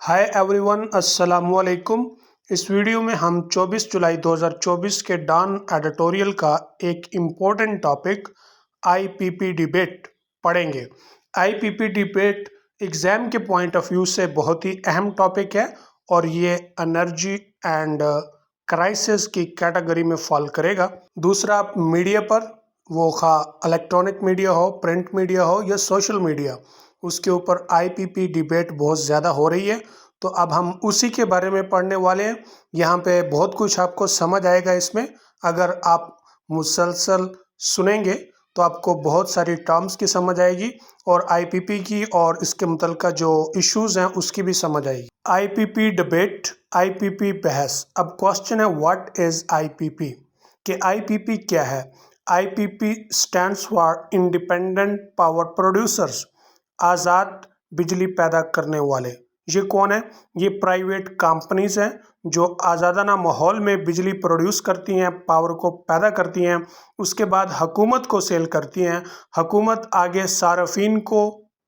Hi everyone, अस्सलाम वालेकुम। इस वीडियो में हम 24 जुलाई 2024 के डॉन एडिटोरियल का एक इम्पोर्टेंट टॉपिक आईपीपी डिबेट पढ़ेंगे। आईपीपी डिबेट एग्ज़ाम के पॉइंट ऑफ व्यू से बहुत ही अहम टॉपिक है और ये एनर्जी एंड क्राइसिस की कैटेगरी में फॉल करेगा। दूसरा, मीडिया पर, वो खा इलेक्ट्रॉनिक मीडिया हो, प्रिंट मीडिया हो या सोशल मीडिया, उसके ऊपर आईपीपी डिबेट बहुत ज़्यादा हो रही है। तो अब हम उसी के बारे में पढ़ने वाले हैं। यहाँ पे बहुत कुछ आपको समझ आएगा इसमें। अगर आप मुसलसल सुनेंगे तो आपको बहुत सारी टर्म्स की समझ आएगी और आईपीपी की और इसके मुतल्लिका जो इश्यूज़ हैं उसकी भी समझ आएगी। आईपीपी डिबेट, आईपीपी बहस। अब क्वेश्चन है, व्हाट इज़ आईपीपी? कि आईपीपी क्या है? IPP stands for independent power producers, आज़ाद बिजली पैदा करने वाले। ये कौन है? ये प्राइवेट कंपनीज हैं जो आज़ादाना माहौल में बिजली प्रोड्यूस करती हैं, पावर को पैदा करती हैं, उसके बाद हुकूमत को सेल करती हैं, हुकूमत आगे सार्फिन को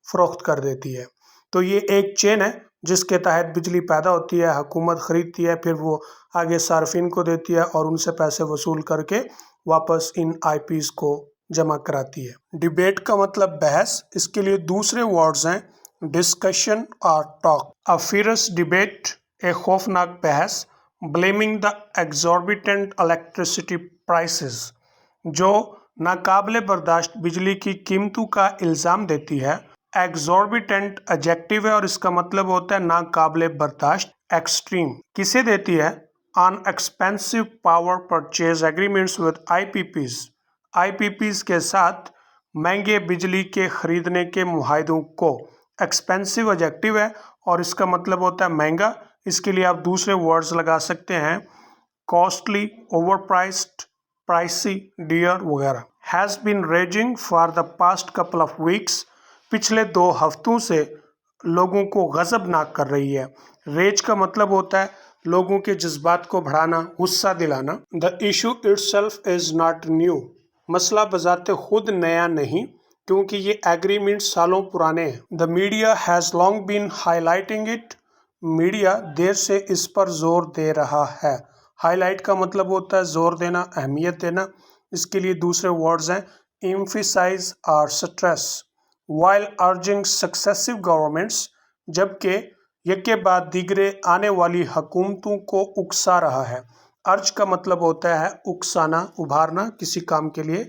फ़रोख्त कर देती है। तो ये एक चेन है जिसके तहत बिजली पैदा होती है, हुकूमत ख़रीदती है, फिर वो आगे सार्फिन को देती है और उनसे पैसे वसूल करके वापस इन आईपीज़ को जमा कराती है। डिबेट का मतलब बहस, इसके लिए दूसरे वर्ड्स हैं डिस्कशन और टॉक। अ फियरस डिबेट, एक खौफनाक बहस। Blaming the exorbitant electricity prices, जो नाकाबिले बर्दाश्त बिजली की कीमतों का इल्ज़ाम देती है। एग्जॉर्बिटेंट एडजेक्टिव है और इसका मतलब होता है नाकाबिले बर्दाश्त, एक्सट्रीम। किसे देती है? On expensive power purchase agreements with IPPs, IPPs के साथ महंगे बिजली के खरीदने के मुआहदों को। एक्सपेंसिव एडजेक्टिव है और इसका मतलब होता है महंगा। इसके लिए आप दूसरे वर्ड्स लगा सकते हैं, costly, overpriced, pricey, dear वगैरह। Has been raising for the past couple of weeks, पिछले 2 हफ्तों से लोगों को गज़बनाक कर रही है। रेज का मतलब होता है लोगों के जज्बात को बढ़ाना, गुस्सा दिलाना। The issue itself is not new, मसला बजाते खुद नया नहीं क्योंकि ये एग्रीमेंट सालों पुराने हैं। The media has long been highlighting it, media देर से इस पर जोर दे रहा है। हाईलाइट का मतलब होता है जोर देना, अहमियत देना। इसके लिए दूसरे वर्ड्स हैं एम्फिसाइज और stress. While urging successive governments, जबकि एक के बाद दीगरे आने वाली हुकूमतों को उकसा रहा है। अर्ज का मतलब होता है उकसाना, उभारना किसी काम के लिए,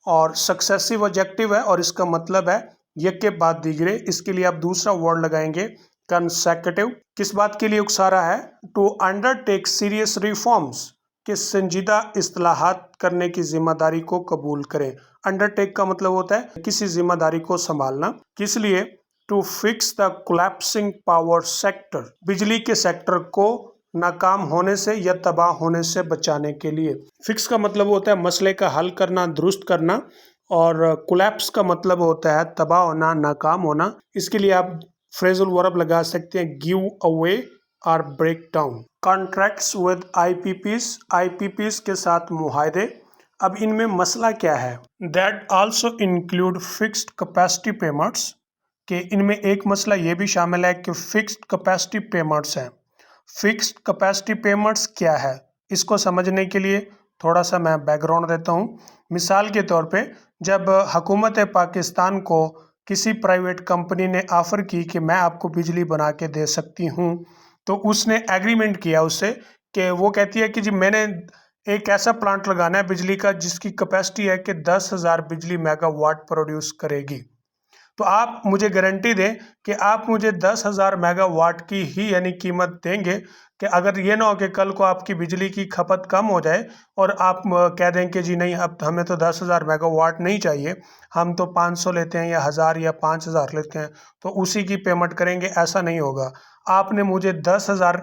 और सक्सेसिव ऑब्जेक्टिव है और इसका मतलब है एक के बाद दीगरे। इसके लिए आप दूसरा वर्ड लगाएंगे कंसेक्यूटिव। किस बात के लिए उकसा रहा है? टू अंडरटेक सीरियस रिफॉर्म्स, कि संजीदा इस्लाहात करने की जिम्मेदारी को कबूल करें। अंडरटेक का मतलब होता है किसी जिम्मेदारी को संभालना। किस लिए? To fix the collapsing power sector, बिजली के सेक्टर को नाकाम होने से या तबाह होने से बचाने के लिए। फिक्स का मतलब होता है मसले का हल करना, दुरुस्त करना, और कोलैप्स का मतलब होता है तबाह होना, नाकाम होना। इसके लिए आप फ्रेजल वर्ब लगा सकते हैं गिव अवे और break down. Contracts with IPPs, IPPs के साथ मुआहदे। अब इनमें मसला क्या है? That also include fixed capacity payments, कि इनमें एक मसला ये भी शामिल है कि फिक्स्ड कैपेसिटी पेमेंट्स हैं। फिक्स्ड कैपेसिटी पेमेंट्स क्या है? इसको समझने के लिए थोड़ा सा मैं बैकग्राउंड देता हूँ। मिसाल के तौर पे, जब हुकूमत पाकिस्तान को किसी प्राइवेट कंपनी ने ऑफ़र की कि मैं आपको बिजली बना के दे सकती हूँ, तो उसने एग्रीमेंट किया उससे कि वो कहती है कि जी मैंने एक ऐसा प्लांट लगाना है बिजली का जिसकी कैपेसिटी है कि 10,000 बिजली मेगावाट प्रोड्यूस करेगी। तो आप मुझे गारंटी दें कि आप मुझे 10,000 मेगावाट की ही यानी कीमत देंगे, कि अगर ये ना हो कि कल को आपकी बिजली की खपत कम हो जाए और आप कह दें कि जी नहीं, अब हमें तो 10,000 मेगावाट नहीं चाहिए, हम तो 500 लेते हैं या 1,000 या 5,000 लेते हैं, तो उसी की पेमेंट करेंगे। ऐसा नहीं होगा। आपने मुझे 10,000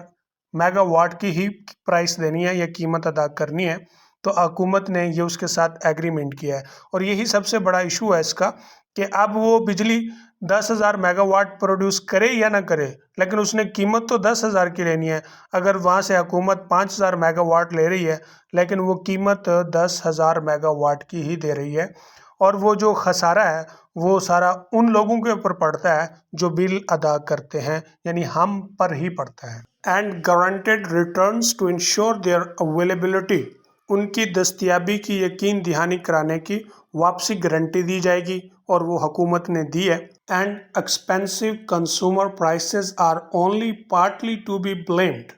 मेगावाट की ही प्राइस देनी है या कीमत अदा करनी है। तो हुकूमत ने ये उसके साथ एग्रीमेंट किया है और यही सबसे बड़ा इशू है इसका, कि अब वो बिजली 10,000 मेगावाट प्रोड्यूस करे या ना करे, लेकिन उसने कीमत तो 10,000 की लेनी है। अगर वहाँ से हुकूमत 5,000 मेगावाट ले रही है लेकिन वो कीमत 10,000 मेगावाट की ही दे रही है, اور وہ جو خسارہ ہے وہ سارا ان لوگوں کے اوپر پڑتا ہے جو بل ادا کرتے ہیں، یعنی ہم پر ہی پڑتا ہے۔ And guaranteed returns to ensure their availability, ان کی دستیابی کی یقین دہانی کرانے کی واپسی گارنٹی دی جائے گی، اور وہ حکومت نے دی ہے۔ And expensive consumer prices are only partly to be blamed,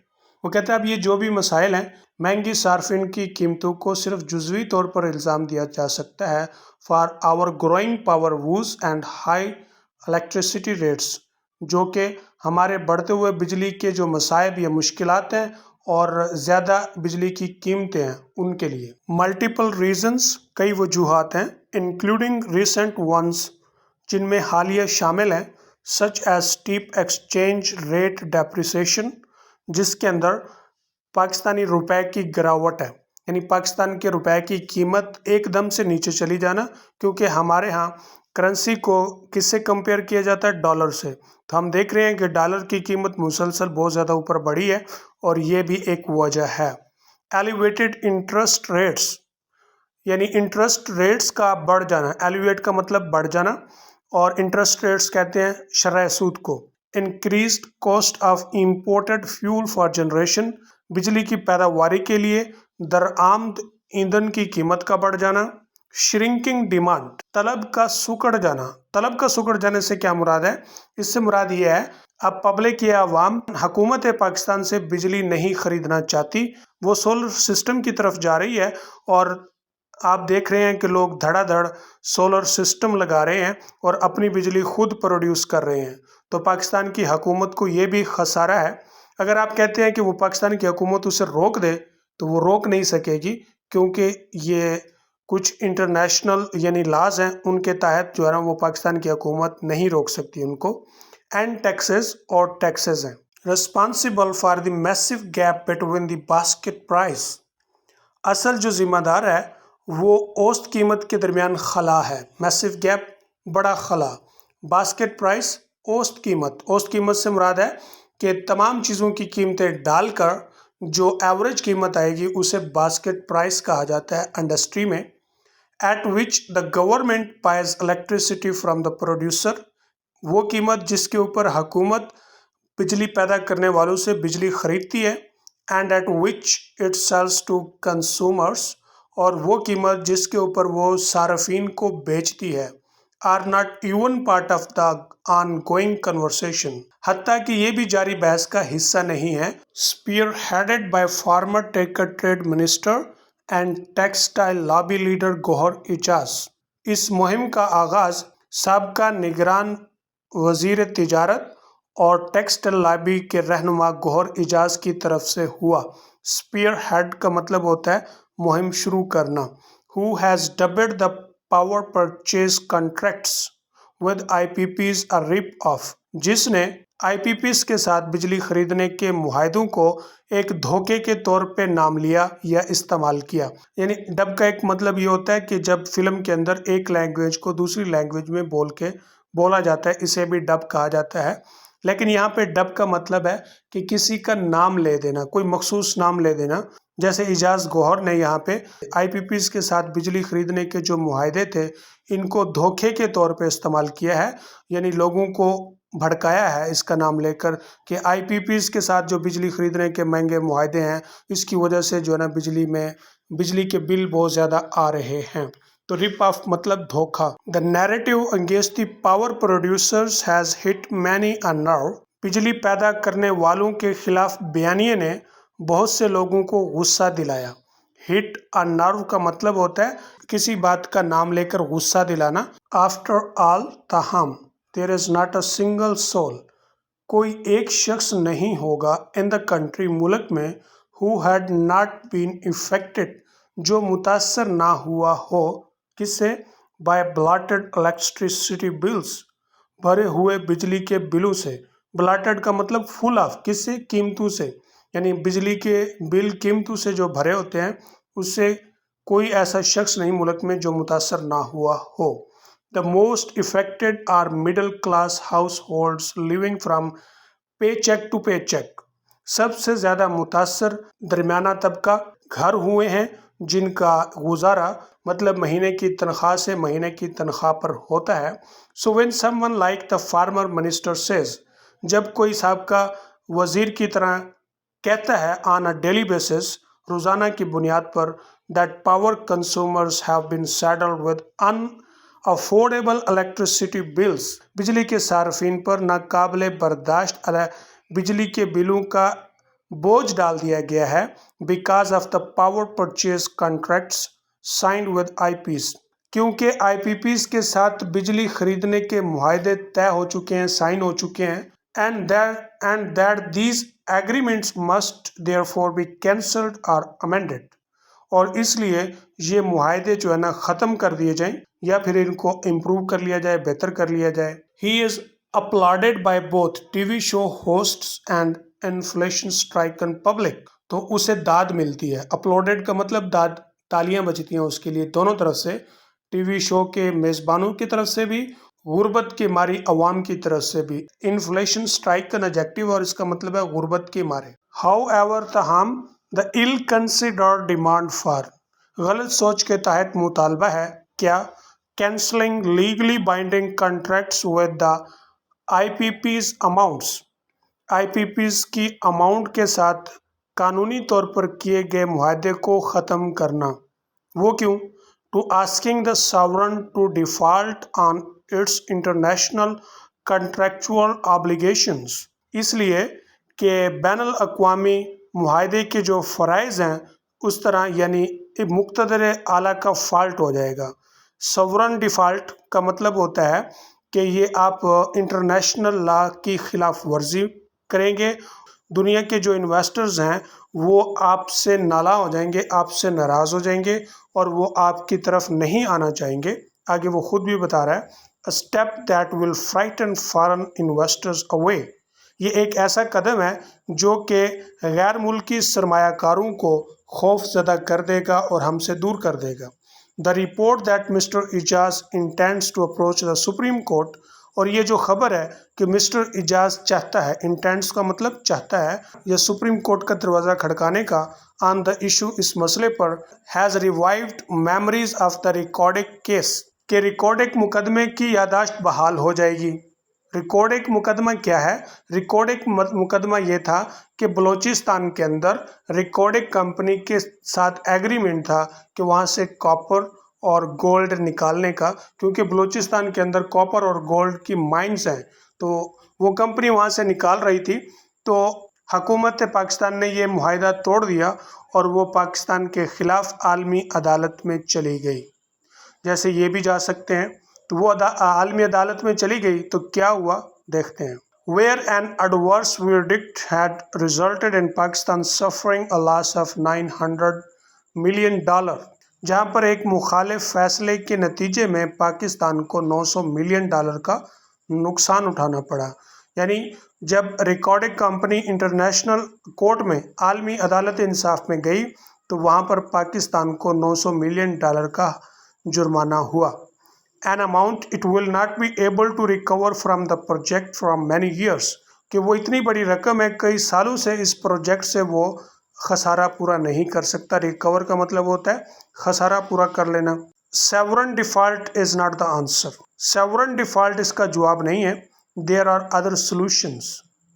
وہ کہتا ہے اب یہ جو بھی مسائل ہیں، مہنگی صارفین کی قیمتوں کو صرف جزوی طور پر الزام دیا جا سکتا ہے for our growing power woes and high electricity rates, جو کہ ہمارے بڑھتے ہوئے بجلی کے جو مصائب یا مشکلات ہیں اور زیادہ بجلی کی قیمتیں ہیں ان کے لیے۔ ملٹیپل ریزنز، کئی وجوہات ہیں، انکلوڈنگ ریسنٹ ونس، جن میں حالیہ شامل ہیں، such as step exchange rate depreciation, جس کے اندر پاکستانی روپے کی گراوٹ ہے، یعنی پاکستان کے روپے کی قیمت ایک دم سے نیچے چلی جانا، کیونکہ ہمارے ہاں کرنسی کو کس سے کمپیئر کیا جاتا ہے؟ ڈالر سے۔ تو ہم دیکھ رہے ہیں کہ ڈالر کی قیمت مسلسل بہت زیادہ اوپر بڑھی ہے، اور یہ بھی ایک وجہ ہے۔ ایلیویٹڈ انٹرسٹ ریٹس، یعنی انٹرسٹ ریٹس کا بڑھ جانا، ایلیویٹ کا مطلب بڑھ جانا، اور انٹرسٹ ریٹس کہتے ہیں شرح سود کو۔ Increased cost of imported fuel for generation, بجلی کی پیداواری کے لیے درآمد ایندھن کی قیمت کا بڑھ جانا۔ شرنکنگ ڈیمانڈ، طلب کا سکڑ جانا۔ طلب کا سکڑ جانے سے کیا مراد ہے؟ اس سے مراد یہ ہے اب پبلک یا عوام حکومت پاکستان سے بجلی نہیں خریدنا چاہتی، وہ سولر سسٹم کی طرف جا رہی ہے، اور آپ دیکھ رہے ہیں کہ لوگ دھڑا دھڑ سولر سسٹم لگا رہے ہیں اور اپنی بجلی خود پروڈیوس کر رہے ہیں۔ تو پاکستان کی حکومت کو یہ بھی خسارہ ہے۔ اگر آپ کہتے ہیں کہ وہ پاکستان کی حکومت اسے روک دے تو وہ روک نہیں سکے گی، کیونکہ یہ کچھ انٹرنیشنل یعنی لاز ہیں، ان کے تحت جو ہے نا وہ پاکستان کی حکومت نہیں روک سکتی ان کو۔ اینڈ ٹیکسز، اور ٹیکسز ہیں responsible for the massive gap between the basket price, اصل جو ذمہ دار ہے وہ اوسط قیمت کے درمیان خلا ہے۔ میسو گیپ، بڑا خلا۔ باسکٹ پرائس، اوسط قیمت۔ اوسط قیمت سے مراد ہے کہ تمام چیزوں کی قیمتیں ڈال کر جو ایوریج قیمت آئے گی اسے باسکٹ پرائس کہا جاتا ہے انڈسٹری میں۔ At which the government buys electricity from the producer, وہ قیمت جس کے اوپر حکومت بجلی پیدا کرنے والوں سے بجلی خریدتی ہے۔ And at which it sells to consumers, اور وہ قیمت جس کے اوپر وہ صارفین کو بیچتی ہے۔ Are not even part of the ongoing conversation, حتیٰ کہ یہ بھی جاری بحث کا حصہ نہیں ہے۔ Spearheaded by former caretaker trade minister and textile lobby leader Gohar Ijaz, اس مہم کا آغاز سابقہ نگران وزیر تجارت اور ٹیکسٹائل لابی کے رہنما گوہر اعجاز کی طرف سے ہوا۔ اسپیئر ہیڈ کا مطلب ہوتا ہے مہم شروع کرنا۔ Who has dubbed the power purchase contracts with I P Ps a rip off, جس نے آئی پی پیز کے ساتھ بجلی خریدنے کے معاہدوں کو ایک دھوکے کے طور پہ نام لیا یا استعمال کیا۔ یعنی ڈب کا ایک مطلب یہ ہوتا ہے کہ جب فلم کے اندر ایک لینگویج کو دوسری لینگویج میں بولا جاتا ہے، اسے بھی ڈب کہا جاتا ہے۔ لیکن یہاں پہ ڈب کا مطلب ہے کہ کسی کا نام لے دینا، کوئی مخصوص نام لے دینا، جیسے اعجاز گوہر نے یہاں پہ آئی پی پیز کے ساتھ بجلی خریدنے کے جو معاہدے تھے ان کو دھوکے کے طور پہ استعمال کیا ہے، یعنی لوگوں کو بھڑکایا ہے اس کا نام لے کر کہ آئی پی پیز کے ساتھ جو بجلی خریدنے کے مہنگے معاہدے ہیں اس کی وجہ سے جو ہے نا بجلی کے بل بہت زیادہ آ رہے ہیں۔ تو رپ آف مطلب دھوکا۔ The narrative against the power producers has hit many a nerve, بجلی پیدا کرنے والوں کے خلاف بیانیے نے بہت سے لوگوں کو غصہ دلایا۔ ہٹ اے نرو کا مطلب ہوتا ہے کسی بات کا نام لے کر غصہ دلانا۔ آفٹر آل، تاہم، there is not a single soul, کوئی ایک شخص نہیں ہوگا ان دا کنٹری، ملک میں، who had not been affected, جو متاثر نہ ہوا ہو، کس سے؟ بائی بلاٹڈ الیکٹریسٹی بلز، بھرے ہوئے بجلی کے بلوں سے۔ بلاٹڈ کا مطلب فل آف، کس سے؟ قیمتوں سے، یعنی بجلی کے بل قیمتوں سے جو بھرے ہوتے ہیں اس سے کوئی ایسا شخص نہیں ملک میں جو متاثر نہ ہوا ہو۔ The most affected are middle class households living from paycheck to paycheck، سب سے زیادہ متاثر درمیانہ طبقہ گھر ہوئے ہیں जिनका गुजारा मतलब महीने की तनख्वाह से महीने की तनख्वाह पर होता है। So when someone like the farmer minister says, जब कोई साहबका वजीर की तरह कहता है ऑन अ डेली बेसिस, रोज़ाना की बुनियाद पर, that power consumers have been saddled with affordable electricity bills, बिजली के सार्फिन पर नाकाबिले बर्दाश्त बिजली के बिलों का बोझ डाल दिया गया है, because of the power purchase contracts signed with eyepiece, क्योंकि आईपीपीस के साथ बिजली खरीदने के मुआहदे तय हो चुके हैं, साइन हो चुके हैं, and that these agreements must therefore be cancelled और अमेंडेड, और इसलिए ये मुआहदे जो है ना ख़त्म कर दिए जाएं या फिर इनको इम्प्रूव कर लिया जाए, बेहतर कर लिया जाए। He is uploaded by both TV show hosts and inflation stricken public, तो उसे दाद मिलती है। अपलॉडेड का मतलब दाद, तालियां बजती हैं उसके लिए दोनों तरफ से, टीवी शो के मेज़बानों की तरफ से भी, गुर्बत की मारी अवाम की तरफ से भी। इन्फ्लेशन स्ट्राइक का एडजेक्टिव और इसका मतलब है गुर्बत के मारे। हाउ एवर तहम the ill considered demand for, गलत सोच के तहत मुतालबा है क्या, cancelling legally binding contracts with the IPPs amounts, IPPs की अमाउंट के साथ कानूनी तौर पर किए गए मुआहदे को ख़त्म करना। वो क्यों? To asking the sovereign to default on its international contractual obligations, इसलिए कि बैनुल अक़वामी मुआहदे के जो फ़राइज़ हैं उस तरह यानी मुक़्तदर आला का फ़ाल्ट हो जाएगा। सॉवरन डिफ़ॉल्ट का मतलब होता है कि ये आप इंटरनेशनल लॉ की खिलाफ वर्जी करेंगे, दुनिया के जो इन्वेस्टर्स हैं वो आपसे नाला हो जाएंगे, आपसे नाराज़ हो जाएंगे और वो आपकी तरफ नहीं आना चाहेंगे। आगे वो खुद भी बता रहा है, a step that will frighten foreign investors away, ये एक ऐसा कदम है जो कि गैर मुल्की सरमायाकारों को खौफ ज़दा कर देगा और हमसे दूर कर देगा। The report that mister Ijaz intends to approach the Supreme Court, और ये जो खबर है कि मिस्टर इजाज़ चाहता है, इंटेंट्स का मतलब चाहता है, यह सुप्रीम कोर्ट का दरवाज़ा खड़काने का, ऑन द इशू, इस मसले पर, has revived memories of the Reko Diq case, के रिकॉर्डिक मुकदमे की यादाश्त बहाल हो जाएगी। रिकॉर्डिक मुकदमा क्या है? रिकॉर्डिक मुकदमा ये था कि बलूचिस्तान के अंदर रिकॉर्डिक कंपनी के साथ एग्रीमेंट था कि वहाँ से कॉपर और गोल्ड निकालने का, क्योंकि बलूचिस्तान के अंदर कॉपर और गोल्ड की माइंस हैं, तो वो कंपनी वहाँ से निकाल रही थी। तो हुकूमत पाकिस्तान ने ये मुआहदा तोड़ दिया और वो पाकिस्तान के ख़िलाफ़ आलमी अदालत में चली गई। जैसे ये भी जा सकते हैं, तो वो आलमी अदालत में चली गई तो क्या हुआ देखते हैं। Where an adverse verdict had resulted in Pakistan suffering a loss of $900 million, जहाँ पर एक मुखालिफ फैसले के नतीजे में पाकिस्तान को $900 मिलियन का नुकसान उठाना पड़ा। यानी जब रिकॉर्डिक कंपनी इंटरनेशनल कोर्ट में, आलमी अदालत इंसाफ में गई, तो वहाँ पर पाकिस्तान को $900 मिलियन का जुर्माना हुआ। An amount it will not be able to recover from the project from many years, कि वो इतनी बड़ी रकम है, कई सालों से इस प्रोजेक्ट से वो खसारा पूरा नहीं कर सकता। रिकवर का मतलब होता है खसारा पूरा कर लेना। Sovereign default is not the answer, sovereign default इसका जवाब नहीं है। There are other solutions,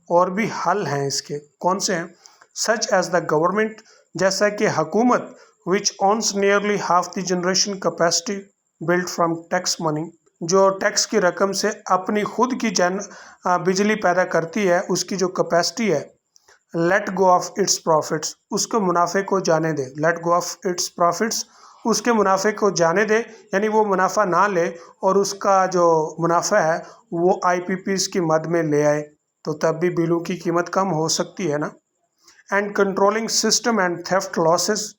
और भी हल हैं इसके। कौन से हैं? Such as the government, जैसा कि हुकूमत, which owns nearly half the generation capacity built from tax money, जो टैक्स की रकम से अपनी खुद की बिजली पैदा करती है, उसकी जो कैपेसिटी है, let go of its profits, उसके मुनाफे को जाने दे। Let go of its profits, उसके मुनाफे को जाने दे, यानी वो मुनाफा ना ले और उसका जो मुनाफा है वो आईपीपीस की मद में ले आए, तो तब भी बिलों की कीमत कम हो सकती है ना। And controlling system and theft losses,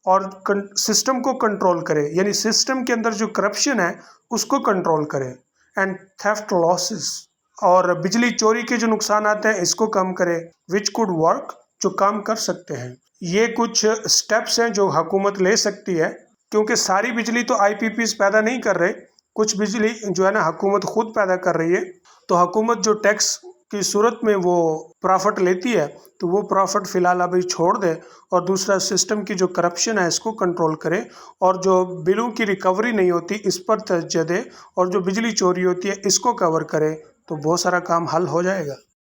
और सिस्टम को कंट्रोल करे, यानी सिस्टम के अंदर जो करप्शन है उसको कंट्रोल करे। एंड थेफ्ट लॉसेस, और बिजली चोरी के जो नुकसान आते हैं इसको कम करे। विच कुड वर्क, जो काम कर सकते हैं। ये कुछ स्टेप्स हैं जो हुकूमत ले सकती है, क्योंकि सारी बिजली तो आईपीपीस पैदा नहीं कर रहे, कुछ बिजली जो है ना हुकूमत खुद पैदा कर रही है। तो हुकूमत जो टैक्स کی صورت میں وہ پرافٹ لیتی ہے تو وہ پرافٹ فی الحال ابھی چھوڑ دے اور دوسرا سسٹم کی جو کرپشن ہے اس کو کنٹرول کرے اور جو بلوں کی ریکوری نہیں ہوتی اس پر توجہ دے اور جو بجلی چوری ہوتی ہے اس کو کور کرے تو بہت سارا کام حل ہو جائے گا۔